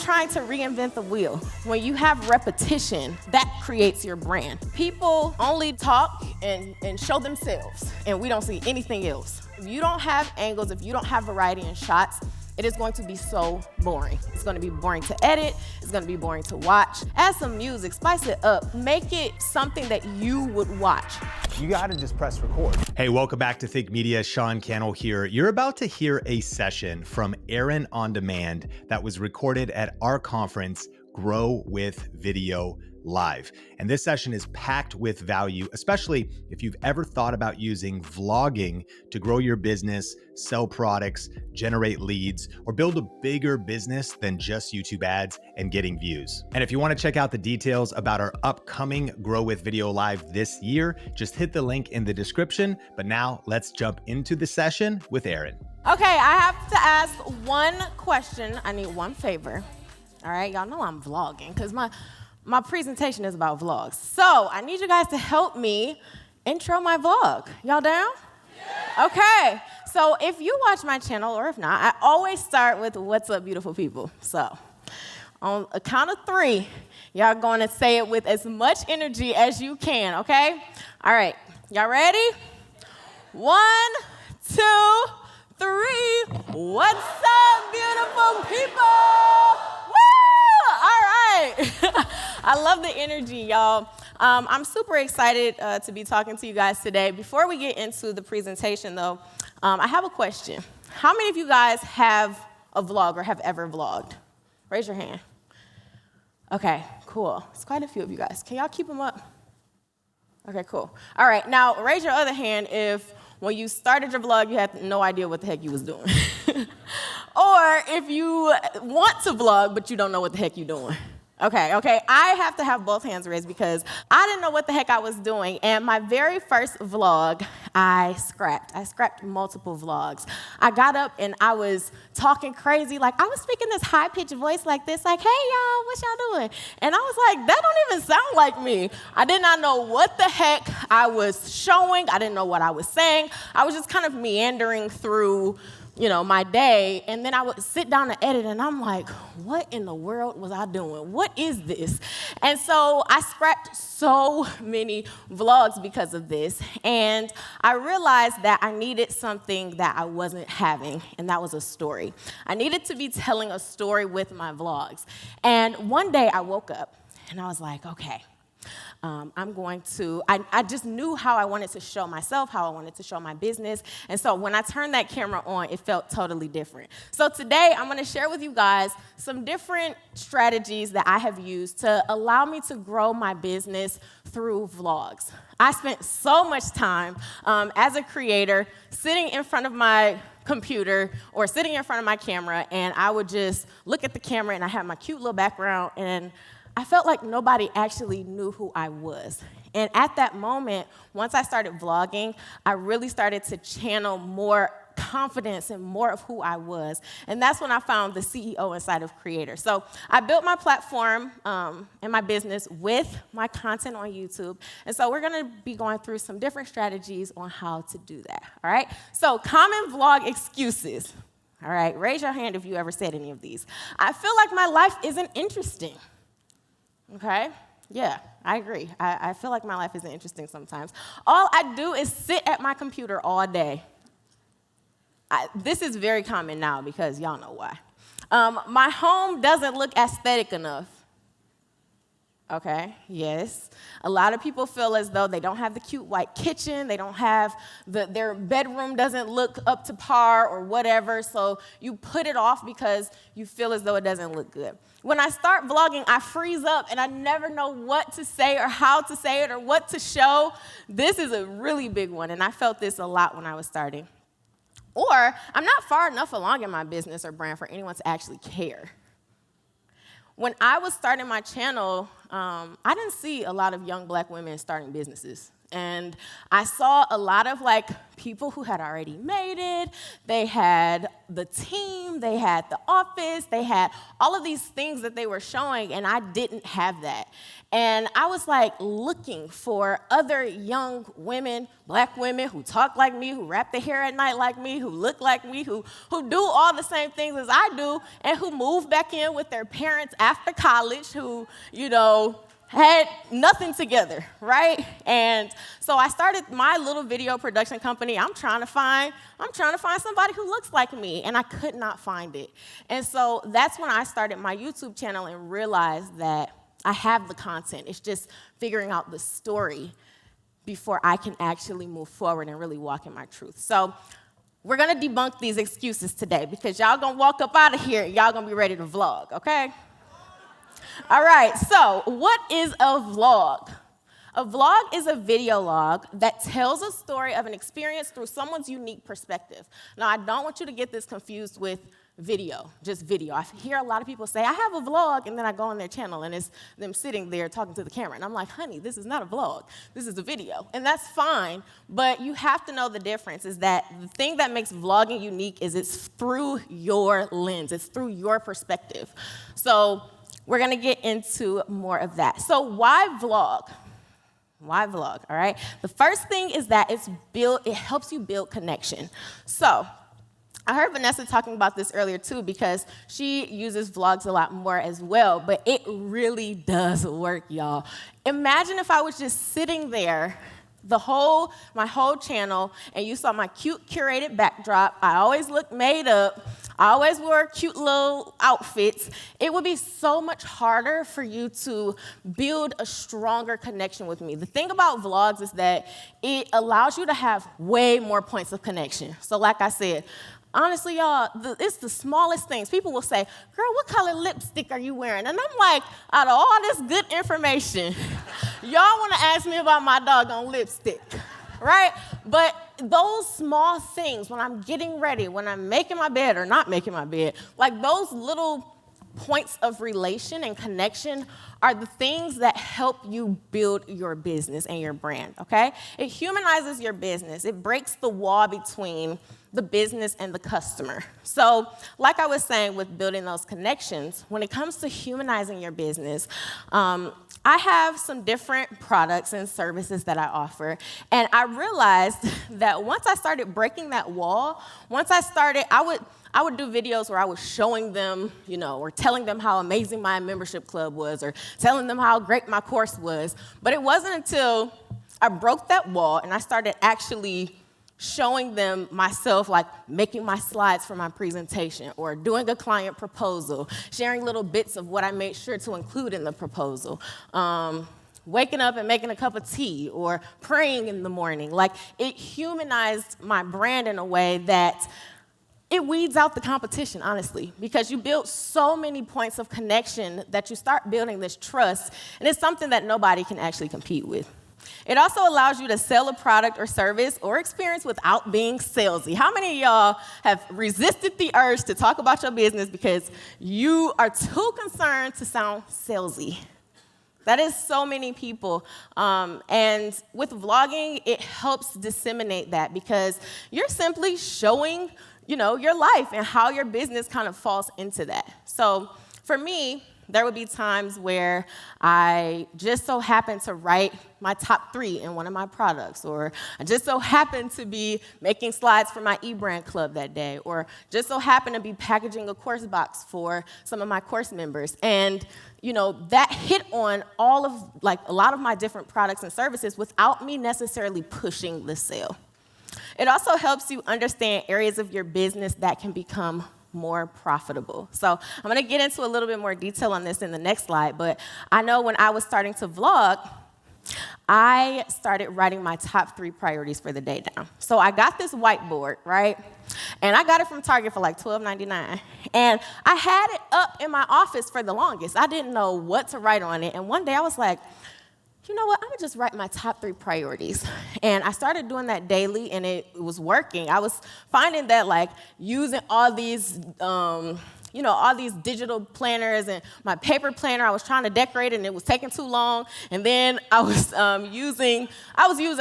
trying to reinvent the wheel. When you have repetition, that creates your brand. People only talk and show themselves, and we don't see anything else. If you don't have angles, if you don't have variety in shots, it is going to be so boring. It's going to be boring to edit. It's going to be boring to watch. Add some music, spice it up. Make it something that you would watch. You gotta just press record. Hey, welcome back to Think Media. Sean Cannell here. You're about to hear a session from Erin on Demand that was recorded at our conference, Grow with Video Live. And this session is packed with value, especially if you've ever thought about using vlogging to grow your business, sell products, generate leads, or build a bigger business than just YouTube ads and getting views. And if you want to check out the details about our upcoming Grow with Video Live this year, just hit the link in the description. But now let's jump into the session with Erin. Okay, I have to ask one question. I need one favor. All right, y'all know I'm vlogging because my presentation is about vlogs. So I need you guys to help me intro my vlog. Y'all down? Yeah. Okay, so if you watch my channel, or if not, I always start with what's up, beautiful people. So on a count of 3, y'all going to say it with as much energy as you can, okay? All right, y'all ready? 1, 2, 3. What's up, beautiful people? All right. I love the energy, y'all. I'm super excited to be talking to you guys today. Before we get into the presentation, though, I have a question. How many of you guys have a vlog or have ever vlogged? Raise your hand. Okay, cool. It's quite a few of you guys. Can y'all keep them up? Okay, cool. All right, now raise your other hand if when you started your vlog, you had no idea what the heck you was doing. Or if you want to vlog, but you don't know what the heck you're doing. Okay. I have to have both hands raised because I didn't know what the heck I was doing. And my very first vlog, I scrapped multiple vlogs. I got up and I was talking crazy. Like, I was speaking this high-pitched voice like this, like, hey, y'all, what y'all doing? And I was like, that don't even sound like me. I did not know what the heck I was showing. I didn't know what I was saying. I was just kind of meandering through my day, and then I would sit down to edit, and I'm like, what in the world was I doing? What is this? And so I scrapped so many vlogs because of this, and I realized that I needed something that I wasn't having, and that was a story. I needed to be telling a story with my vlogs. And one day I woke up, and I was like, okay, I just knew how I wanted to show myself, how I wanted to show my business. And so when I turned that camera on, it felt totally different. So today, I'm going to share with you guys some different strategies that I have used to allow me to grow my business through vlogs. I spent so much time as a creator sitting in front of my computer or sitting in front of my camera, and I would just look at the camera, and I had my cute little background, and I felt like nobody actually knew who I was. And at that moment, once I started vlogging, I really started to channel more confidence and more of who I was. And that's when I found the CEO inside of Creator. So I built my platform and my business with my content on YouTube. And so we're going to be going through some different strategies on how to do that. All right? So common vlog excuses. All right? Raise your hand if you ever said any of these. I feel like my life isn't interesting. Okay? Yeah, I agree. I feel like my life isn't interesting sometimes. All I do is sit at my computer all day. This is very common now because y'all know why. My home doesn't look aesthetic enough. Okay, yes. A lot of people feel as though they don't have the cute white kitchen, they don't have their bedroom doesn't look up to par or whatever, so you put it off because you feel as though it doesn't look good. When I start vlogging, I freeze up and I never know what to say or how to say it or what to show. This is a really big one, and I felt this a lot when I was starting. Or I'm not far enough along in my business or brand for anyone to actually care. When I was starting my channel, I didn't see a lot of young black women starting businesses. And I saw a lot of like people who had already made it. They had the team, they had the office, they had all of these things that they were showing, and I didn't have that. And I was like looking for other young women, black women who talk like me, who wrap their hair at night like me, who look like me, who do all the same things as I do, and who move back in with their parents after college, who, had nothing together, right? And so I started my little video production company. I'm trying to find somebody who looks like me, and I could not find it. And so that's when I started my YouTube channel and realized that I have the content. It's just figuring out the story before I can actually move forward and really walk in my truth. So we're gonna debunk these excuses today because y'all gonna walk up out of here and y'all gonna be ready to vlog, okay? All right, so what is a vlog? A vlog is a video log that tells a story of an experience through someone's unique perspective. Now, I don't want you to get this confused with video, just video. I hear a lot of people say, I have a vlog, and then I go on their channel, and it's them sitting there talking to the camera. And I'm like, honey, this is not a vlog. This is a video. And that's fine, but you have to know the difference is that the thing that makes vlogging unique is it's through your lens. It's through your perspective. So we're going to get into more of that. So why vlog? Why vlog, all right? The first thing is that it helps you build connection. So I heard Vanessa talking about this earlier, too, because she uses vlogs a lot more as well, but it really does work, y'all. Imagine if I was just sitting there my whole channel, and you saw my cute curated backdrop. I always look made up. I always wore cute little outfits. It would be so much harder for you to build a stronger connection with me. The thing about vlogs is that it allows you to have way more points of connection. So like I said, honestly, y'all, it's the smallest things. People will say, girl, what color lipstick are you wearing? And I'm like, out of all this good information, y'all want to ask me about my doggone lipstick, right? But those small things, when I'm getting ready, when I'm making my bed or not making my bed, like those little points of relation and connection are the things that help you build your business and your brand, okay? It humanizes your business. It breaks the wall between the business and the customer. So, like I was saying with building those connections, when it comes to humanizing your business, I have some different products and services that I offer, and I realized that once I started breaking that wall, I would do videos where I was showing them, or telling them how amazing my membership club was, or telling them how great my course was. But it wasn't until I broke that wall and I started actually showing them myself, like making my slides for my presentation, or doing a client proposal, sharing little bits of what I made sure to include in the proposal, waking up and making a cup of tea, or praying in the morning. Like, it humanized my brand in a way that it weeds out the competition, honestly, because you build so many points of connection that you start building this trust, and it's something that nobody can actually compete with. It also allows you to sell a product or service or experience without being salesy. How many of y'all have resisted the urge to talk about your business because you are too concerned to sound salesy? That is so many people. And with vlogging, it helps disseminate that because you're simply showing your life and how your business kind of falls into that. So for me, there would be times where I just so happen to write my top 3 in one of my products, or I just so happen to be making slides for my e-brand club that day, or just so happen to be packaging a course box for some of my course members. And that hit on a lot of my different products and services without me necessarily pushing the sale. It also helps you understand areas of your business that can become more profitable. So I'm going to get into a little bit more detail on this in the next slide, but I know when I was starting to vlog, I started writing my top 3 priorities for the day down. So I got this whiteboard, right? And I got it from Target for like $12.99. And I had it up in my office for the longest. I didn't know what to write on it. And one day I was like, you know what, I'm gonna just write my top 3 priorities. And I started doing that daily, and it was working. I was finding that using all these all these digital planners and my paper planner. I was trying to decorate it, and it was taking too long. And then I was using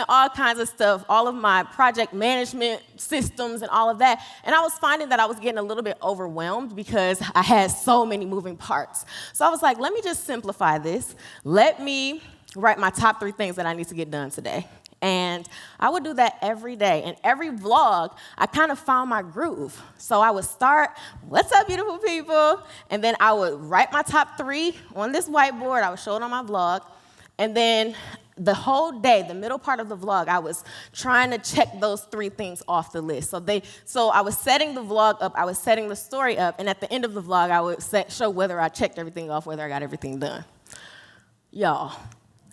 all kinds of stuff, all of my project management systems and all of that. And I was finding that I was getting a little bit overwhelmed because I had so many moving parts. So I was like, let me just simplify this. Let me write my top 3 things that I need to get done today. And I would do that every day. And every vlog, I kind of found my groove. So I would start, what's up, beautiful people? And then I would write my top 3 on this whiteboard. I would show it on my vlog. And then the whole day, the middle part of the vlog, I was trying to check those 3 things off the list. So I was setting the vlog up, I was setting the story up, and at the end of the vlog, I would show whether I checked everything off, whether I got everything done. Y'all,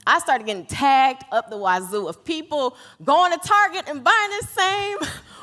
I started getting tagged up the wazoo of people going to Target and buying this same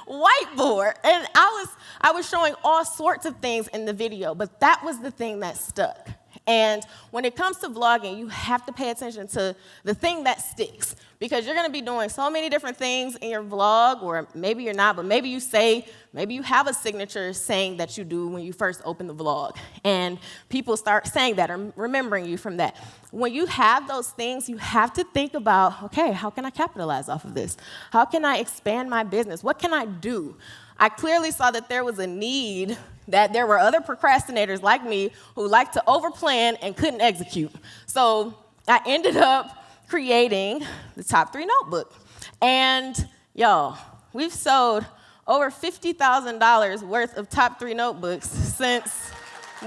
whiteboard. And I was showing all sorts of things in the video, but that was the thing that stuck. And when it comes to vlogging, you have to pay attention to the thing that sticks, because you're going to be doing so many different things in your vlog, or maybe you're not, but maybe you have a signature saying that you do when you first open the vlog, and people start saying that or remembering you from that. When you have those things, you have to think about, okay, how can I capitalize off of this? How can I expand my business? What can I do? I clearly saw that there was a need, that there were other procrastinators like me who liked to overplan and couldn't execute. So I ended up creating the top 3 notebook. And y'all, we've sold over $50,000 worth of top 3 notebooks since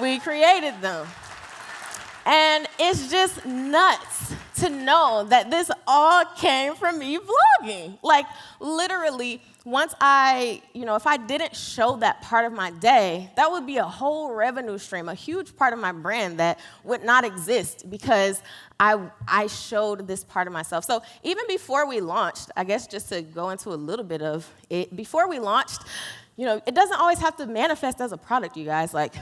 we created them. And it's just nuts to know that this all came from me vlogging. Like, literally, once if I didn't show that part of my day, that would be a whole revenue stream, a huge part of my brand that would not exist because I showed this part of myself. So even before we launched, I guess just to go into a little bit of it, before we launched, it doesn't always have to manifest as a product, you guys. Like,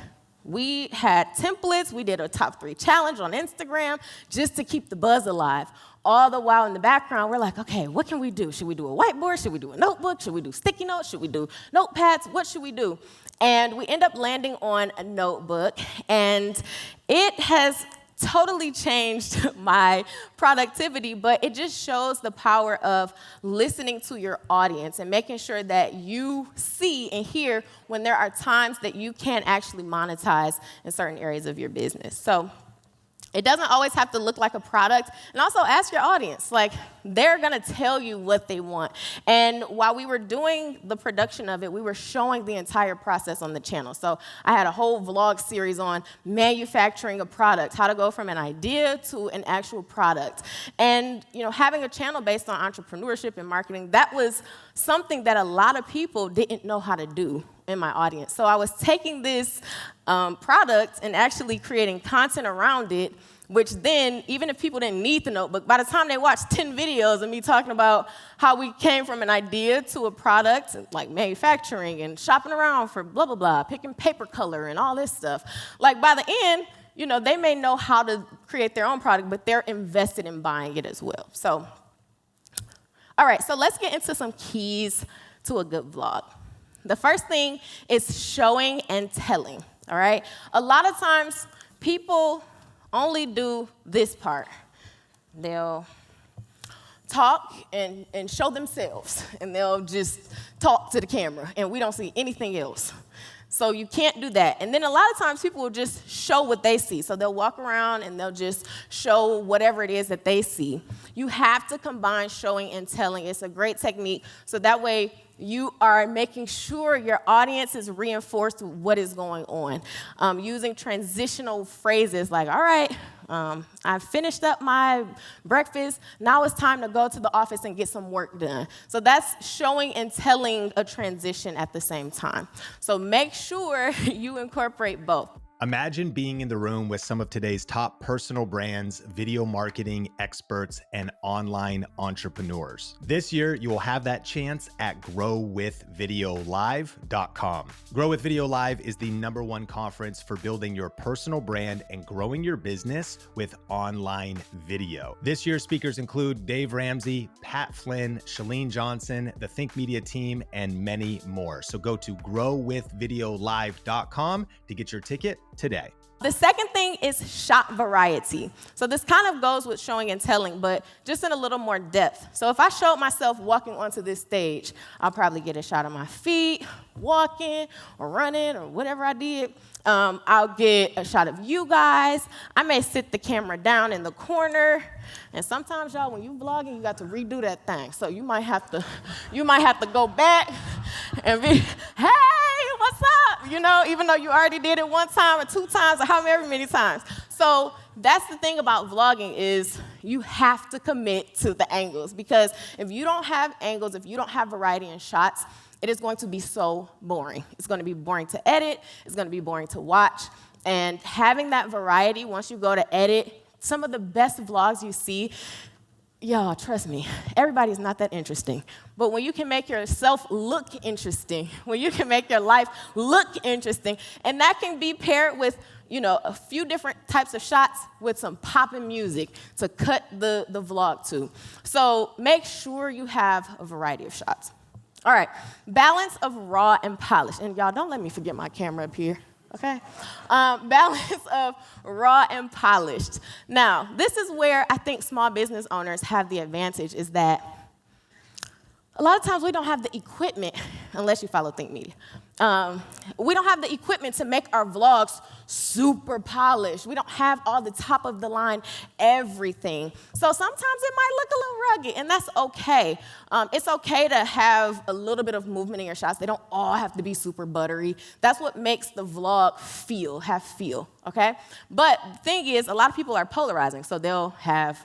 we had templates, we did a top 3 challenge on Instagram just to keep the buzz alive. All the while in the background, we're like, okay, what can we do? Should we do a whiteboard? Should we do a notebook? Should we do sticky notes? Should we do notepads? What should we do? And we end up landing on a notebook, and it has totally changed my productivity, but it just shows the power of listening to your audience and making sure that you see and hear when there are times that you can actually monetize in certain areas of your business. So it doesn't always have to look like a product. And also ask your audience. Like, they're going to tell you what they want. And while we were doing the production of it, we were showing the entire process on the channel. So I had a whole vlog series on manufacturing a product, how to go from an idea to an actual product. And, having a channel based on entrepreneurship and marketing, that was something that a lot of people didn't know how to do in my audience. So I was taking this product and actually creating content around it, which then, even if people didn't need the notebook, by the time they watched 10 videos of me talking about how we came from an idea to a product, like manufacturing and shopping around for blah, blah, blah, picking paper color and all this stuff, like by the end, they may know how to create their own product, but they're invested in buying it as well. So, all right, so let's get into some keys to a good vlog. The first thing is showing and telling, all right? A lot of times, people only do this part. They'll talk and show themselves, and they'll just talk to the camera, and we don't see anything else. So you can't do that. And then a lot of times, people will just show what they see. So they'll walk around, and they'll just show whatever it is that they see. You have to combine showing and telling. It's a great technique, so that way, you are making sure your audience is reinforced with what is going on. Using transitional phrases like, all right, I finished up my breakfast. Now it's time to go to the office and get some work done. So that's showing and telling a transition at the same time. So make sure you incorporate both. Imagine being in the room with some of today's top personal brands, video marketing experts, and online entrepreneurs. This year, you will have that chance at growwithvideolive.com. Grow with Video Live is the #1 conference for building your personal brand and growing your business with online video. This year's speakers include Dave Ramsey, Pat Flynn, Shalene Johnson, the Think Media team, and many more. So go to growwithvideolive.com to get your ticket today. The second thing is shot variety. So this kind of goes with showing and telling, but just in a little more depth. So if I showed myself walking onto this stage, I'll probably get a shot of my feet, walking or running or whatever I did. I'll get a shot of you guys. I may sit the camera down in the corner. And sometimes, y'all, when you vlogging, you got to redo that thing. So you might have to go back and be, hey, what's up? You know, even though you already did it 1 time or 2 times or however many times. So that's the thing about vlogging is you have to commit to the angles, because if you don't have angles, if you don't have variety in shots, it is going to be so boring. It's going to be boring to edit. It's going to be boring to watch. And having that variety, once you go to edit, some of the best vlogs you see, y'all, trust me, everybody's not that interesting. But when you can make yourself look interesting, when you can make your life look interesting, and that can be paired with, you know, a few different types of shots with some popping music to cut the vlog to. So make sure you have a variety of shots. All right, balance of raw and polished. And y'all, don't let me forget my camera up here. Okay? Balance of raw and polished. Now, this is where I think small business owners have the advantage, is that a lot of times we don't have the equipment, unless you follow Think Media. We don't have the equipment to make our vlogs super polished. We don't have all the top of the line everything. So sometimes it might look a little rugged, and that's okay. It's okay to have a little bit of movement in your shots. They don't all have to be super buttery. That's what makes the vlog have feel, okay? But the thing is, a lot of people are polarizing, so they'll have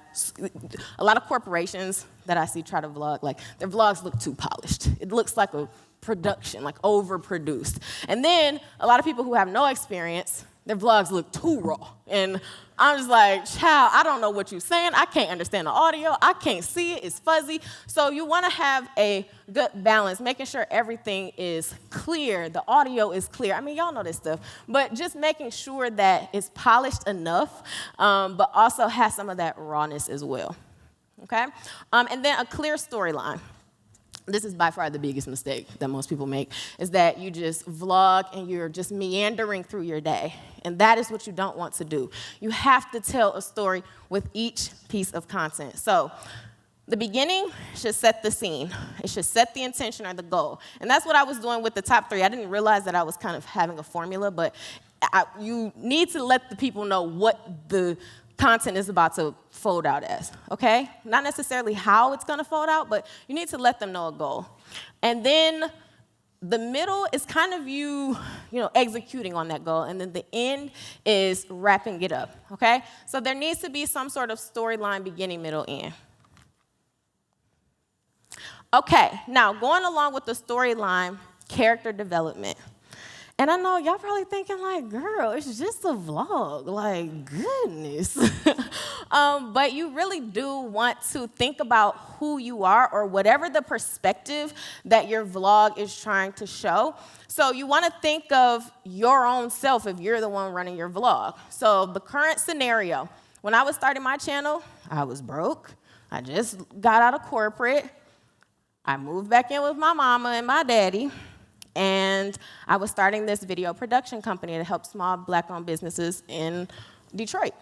a lot of corporations that I see try to vlog, like their vlogs look too polished. It looks like a production, like overproduced. And then a lot of people who have no experience, their vlogs look too raw. And I'm just like, child, I don't know what you're saying. I can't understand the audio. I can't see it. It's fuzzy. So you want to have a good balance, making sure everything is clear. The audio is clear. I mean, y'all know this stuff. But just making sure that it's polished enough, but also has some of that rawness as well. Okay? And then a clear storyline. This is by far the biggest mistake that most people make, is that you just vlog and you're just meandering through your day. And that is what you don't want to do. You have to tell a story with each piece of content. So the beginning should set the scene. It should set the intention or the goal. And that's what I was doing with the top 3. I didn't realize that I was kind of having a formula, but you need to let the people know what the content is about to fold out as, okay? Not necessarily how it's gonna fold out, but you need to let them know a goal. And then the middle is kind of you executing on that goal, and then the end is wrapping it up, okay? So there needs to be some sort of storyline, beginning, middle, end. Okay, now going along with the storyline, character development. And I know y'all probably thinking like, girl, it's just a vlog, like, goodness. But you really do want to think about who you are, or whatever the perspective that your vlog is trying to show. So you want to think of your own self if you're the one running your vlog. So the current scenario, when I was starting my channel, I was broke. I just got out of corporate. I moved back in with my mama and my daddy. And I was starting this video production company to help small Black-owned businesses in Detroit.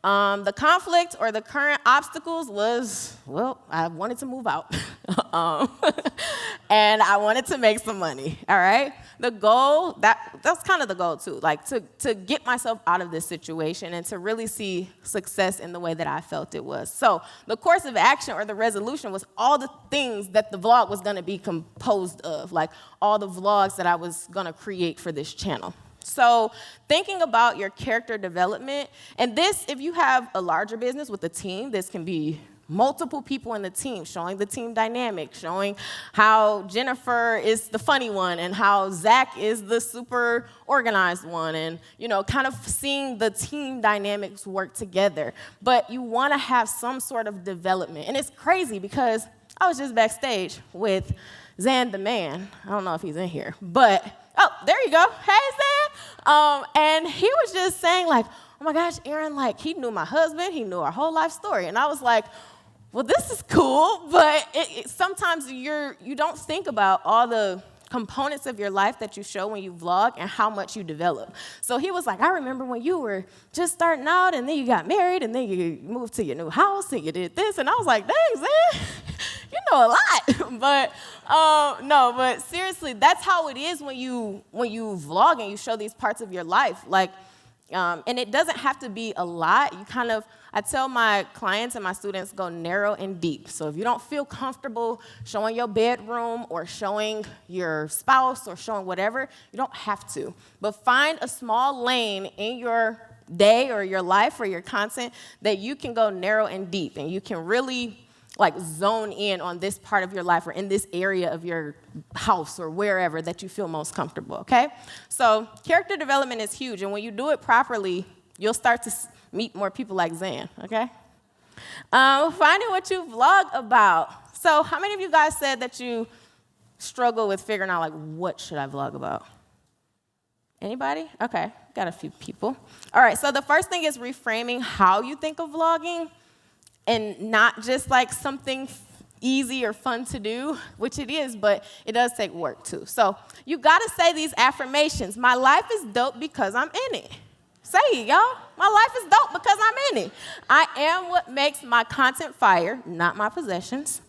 The conflict or the current obstacles was, well, I wanted to move out. And I wanted to make some money, all right? The goal, that's kind of the goal too, like to get myself out of this situation and to really see success in the way that I felt it was. So the course of action or the resolution was all the things that the vlog was gonna be composed of, like all the vlogs that I was gonna create for this channel. So thinking about your character development, and this, if you have a larger business with a team, this can be multiple people in the team, showing the team dynamic, showing how Jennifer is the funny one and how Zach is the super organized one, and, kind of seeing the team dynamics work together. But you want to have some sort of development. And it's crazy because I was just backstage with Zan the man. I don't know if he's in here, but, oh, there you go. Hey, Zan. And he was just saying, like, oh my gosh, Erin, like, he knew my husband, he knew our whole life story. And I was like, well, this is cool, but sometimes you don't think about all the components of your life that you show when you vlog and how much you develop. So he was like, I remember when you were just starting out, and then you got married, and then you moved to your new house, and you did this. And I was like, dang, Zan, you know a lot. But seriously, that's how it is when you vlog and you show these parts of your life. Like, and it doesn't have to be a lot. I tell my clients and my students, go narrow and deep. So if you don't feel comfortable showing your bedroom or showing your spouse or showing whatever, you don't have to. But find a small lane in your day or your life or your content that you can go narrow and deep, and you can really zone in on this part of your life or in this area of your house or wherever that you feel most comfortable, okay? So character development is huge, and when you do it properly, you'll start to meet more people like Zan, okay? Finding what you vlog about. So how many of you guys said that you struggle with figuring out, what should I vlog about? Anybody? Okay, got a few people. All right, so the first thing is reframing how you think of vlogging, and not just something easy or fun to do, which it is, but it does take work too. So you gotta say these affirmations. My life is dope because I'm in it. Say it, y'all. My life is dope because I'm in it. I am what makes my content fire, not my possessions.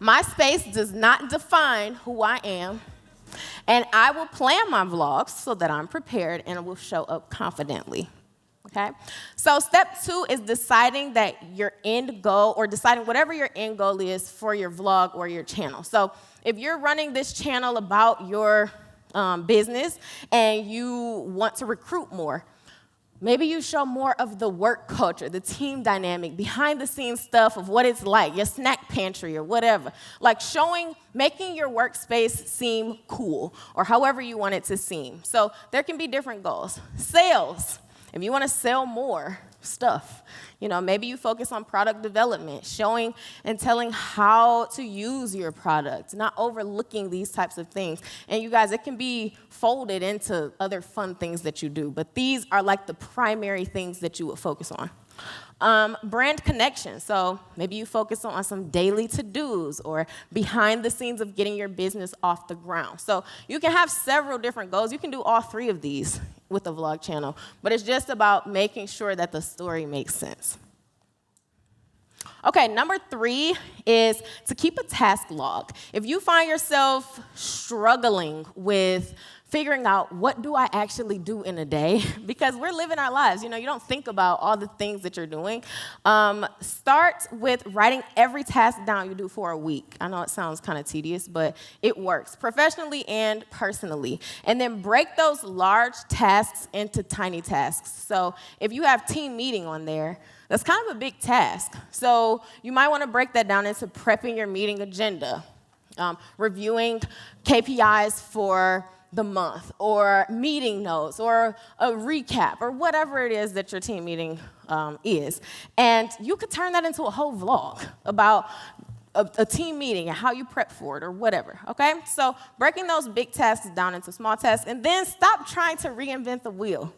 My space does not define who I am. And I will plan my vlogs so that I'm prepared and will show up confidently. Okay? So step 2 is deciding that your end goal, or deciding whatever your end goal is for your vlog or your channel. So if you're running this channel about your business and you want to recruit more, maybe you show more of the work culture, the team dynamic, behind the scenes stuff of what it's like, your snack pantry or whatever. Making your workspace seem cool, or however you want it to seem. So there can be different goals. Sales. If you want to sell more stuff, maybe you focus on product development, showing and telling how to use your product, not overlooking these types of things. And you guys, it can be folded into other fun things that you do, but these are the primary things that you would focus on. Brand connection. So maybe you focus on some daily to-dos or behind the scenes of getting your business off the ground. So you can have several different goals. You can do all 3 of these with a vlog channel, but it's just about making sure that the story makes sense. Okay, number 3 is to keep a task log. If you find yourself struggling with figuring out what do I actually do in a day, because we're living our lives, you don't think about all the things that you're doing. Start with writing every task down you do for a week. I know it sounds kind of tedious, but it works, professionally and personally. And then break those large tasks into tiny tasks. So if you have team meeting on there, that's kind of a big task. So you might want to break that down into prepping your meeting agenda, reviewing KPIs for the month, or meeting notes, or a recap, or whatever it is that your team meeting is. And you could turn that into a whole vlog about a team meeting and how you prep for it or whatever, okay? So breaking those big tasks down into small tasks, and then stop trying to reinvent the wheel.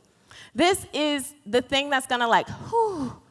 This is the thing that's gonna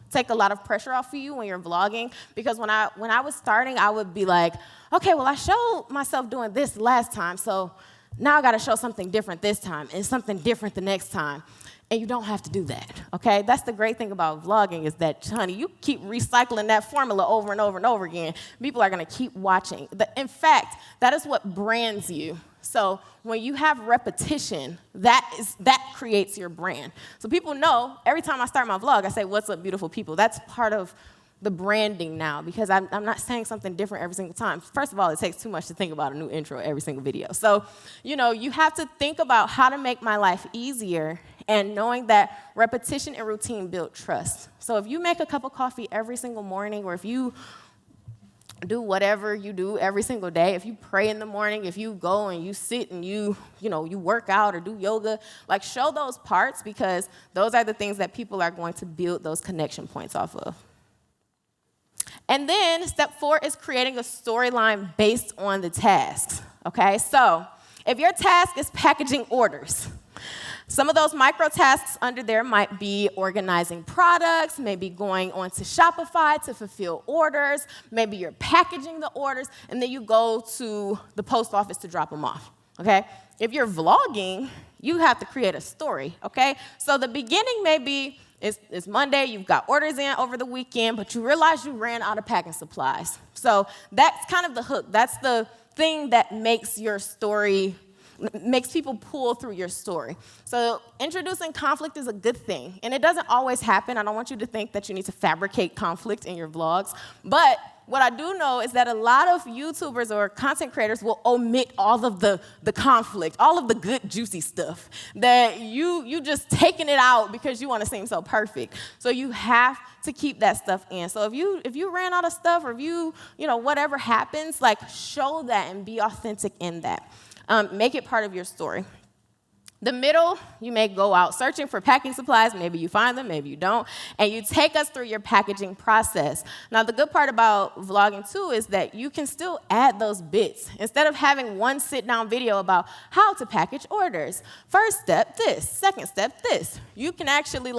take a lot of pressure off of you when you're vlogging, because when I was starting, I would be like, okay, well, I showed myself doing this last time, so now I gotta show something different this time and something different the next time. And you don't have to do that, okay? That's the great thing about vlogging, is that, honey, you keep recycling that formula over and over and over again. People are gonna keep watching. In fact, that is what brands you. So when you have repetition, that creates your brand. So people know, every time I start my vlog, I say, what's up, beautiful people? That's part of the branding now, because I'm not saying something different every single time. First of all, it takes too much to think about a new intro every single video. So, you have to think about how to make my life easier and knowing that repetition and routine build trust. So if you make a cup of coffee every single morning, or if you do whatever you do every single day, if you pray in the morning, if you go and you sit and you work out or do yoga, like show those parts, because those are the things that people are going to build those connection points off of. And then step 4 is creating a storyline based on the tasks, okay? So if your task is packaging orders, some of those micro tasks under there might be organizing products, maybe going onto Shopify to fulfill orders, maybe you're packaging the orders, and then you go to the post office to drop them off, okay? If you're vlogging, you have to create a story, okay? So the beginning maybe it's Monday, you've got orders in over the weekend, but you realize you ran out of packing supplies. So that's kind of the hook. That's the thing that makes your story, makes people pull through your story. So introducing conflict is a good thing, and it doesn't always happen. I don't want you to think that you need to fabricate conflict in your vlogs, but what I do know is that a lot of YouTubers or content creators will omit all of the conflict, all of the good, juicy stuff, that you just taking it out because you want to seem so perfect. So you have to keep that stuff in. So if you ran out of stuff, or if you whatever happens, like show that and be authentic in that. Make it part of your story. The middle, you may go out searching for packing supplies. Maybe you find them, maybe you don't. And you take us through your packaging process. Now, the good part about vlogging, too, is that you can still add those bits. Instead of having one sit-down video about how to package orders, first step, this. Second step, this. You can actually,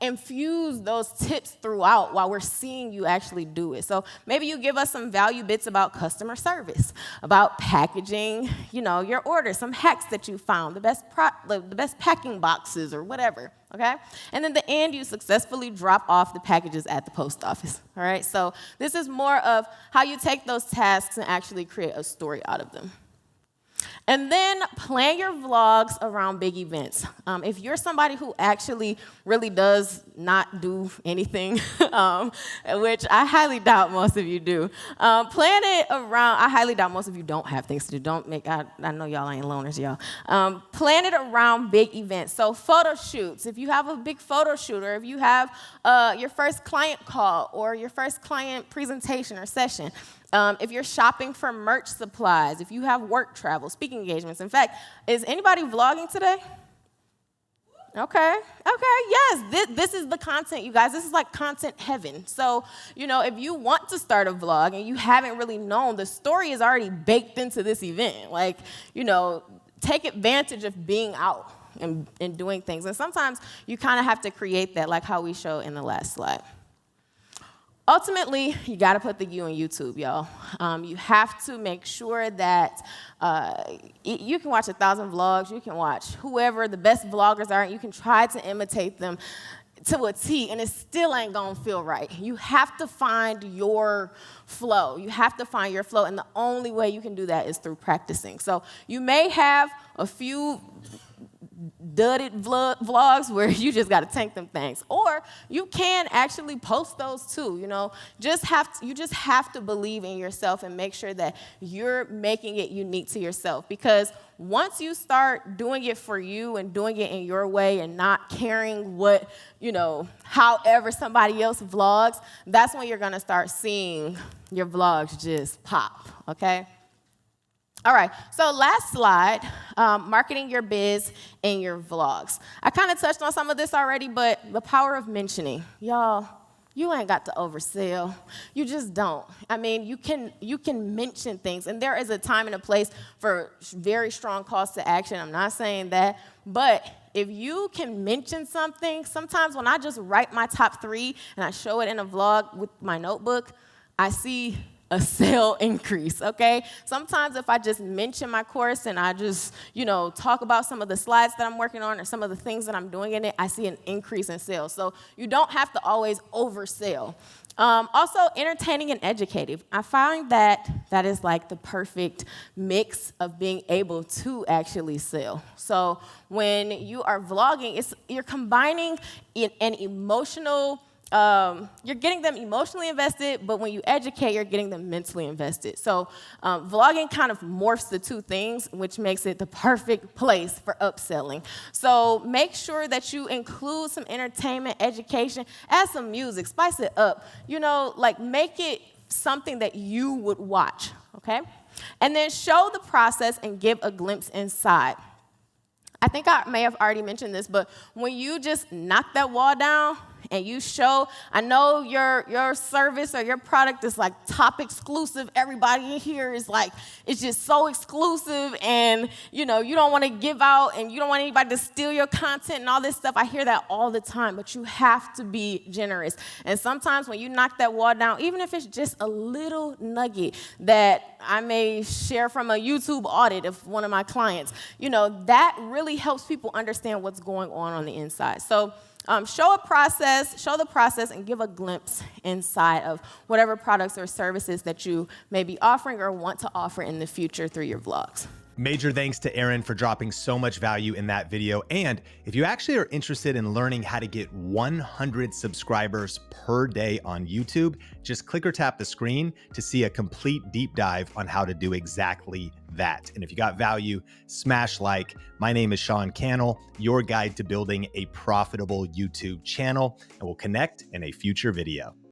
infuse those tips throughout while we're seeing you actually do it. So maybe you give us some value bits about customer service, about packaging, your orders, some hacks that you found, the best packing boxes or whatever, okay? And then the end, you successfully drop off the packages at the post office, all right? So this is more of how you take those tasks and actually create a story out of them. And then plan your vlogs around big events. If you're somebody who actually really does not do anything, which I highly doubt most of you do, plan it around, I highly doubt most of you don't have things to do. I know y'all ain't loners, y'all. Plan it around big events. So photo shoots, if you have a big photo shoot, or if you have your first client call or your first client presentation or session, if you're shopping for merch supplies, if you have work travel, speaking engagements. In fact, is anybody vlogging today? Okay, yes, this is the content, you guys. This is like content heaven. So, if you want to start a vlog and you haven't really known, the story is already baked into this event. Take advantage of being out and doing things. And sometimes you kind of have to create that, like how we show in the last slide. Ultimately, you got to put the you in YouTube, y'all. You have to make sure that you can watch 1,000 vlogs. You can watch whoever the best vloggers are, and you can try to imitate them to a T, and it still ain't going to feel right. You have to find your flow. You have to find your flow, and the only way you can do that is through practicing. So you may have a few dudded vlogs where you just got to tank them things, or you can actually post those too. You just have to believe in yourself and make sure that you're making it unique to yourself, because once you start doing it for you and doing it in your way and not caring what, however somebody else vlogs, that's when you're going to start seeing your vlogs just pop, okay? All right, so last slide, marketing your biz in your vlogs. I kind of touched on some of this already, but the power of mentioning. Y'all, you ain't got to oversell. You just don't. I mean, you can mention things, and there is a time and a place for very strong calls to action. I'm not saying that, but if you can mention something, sometimes when I just write my top 3 and I show it in a vlog with my notebook, I see a sale increase, okay? Sometimes if I just mention my course and I just, talk about some of the slides that I'm working on or some of the things that I'm doing in it, I see an increase in sales. So you don't have to always oversell. Also, entertaining and educative. I find that is like the perfect mix of being able to actually sell. So when you are vlogging, you're combining an emotional you're getting them emotionally invested, but when you educate, you're getting them mentally invested. So vlogging kind of morphs the two things, which makes it the perfect place for upselling. So make sure that you include some entertainment, education, add some music, spice it up. You know, like make it something that you would watch, okay? And then show the process and give a glimpse inside. I think I may have already mentioned this, but when you just knock that wall down and you show, I know your service or your product is like top exclusive. Everybody in here is like, it's just so exclusive, and you know, you don't want to give out and you don't want anybody to steal your content and all this stuff. I hear that all the time, but you have to be generous. And sometimes when you knock that wall down, even if it's just a little nugget that I may share from a YouTube audit of one of my clients, you know, that really helps people understand what's going on the inside. So show the process, and give a glimpse inside of whatever products or services that you may be offering or want to offer in the future through your vlogs. Major thanks to Erin for dropping so much value in that video. And if you actually are interested in learning how to get 100 subscribers per day on YouTube, just click or tap the screen to see a complete deep dive on how to do exactly that. And if you got value, smash like. My name is Sean Cannell, your guide to building a profitable YouTube channel, and we'll connect in a future video.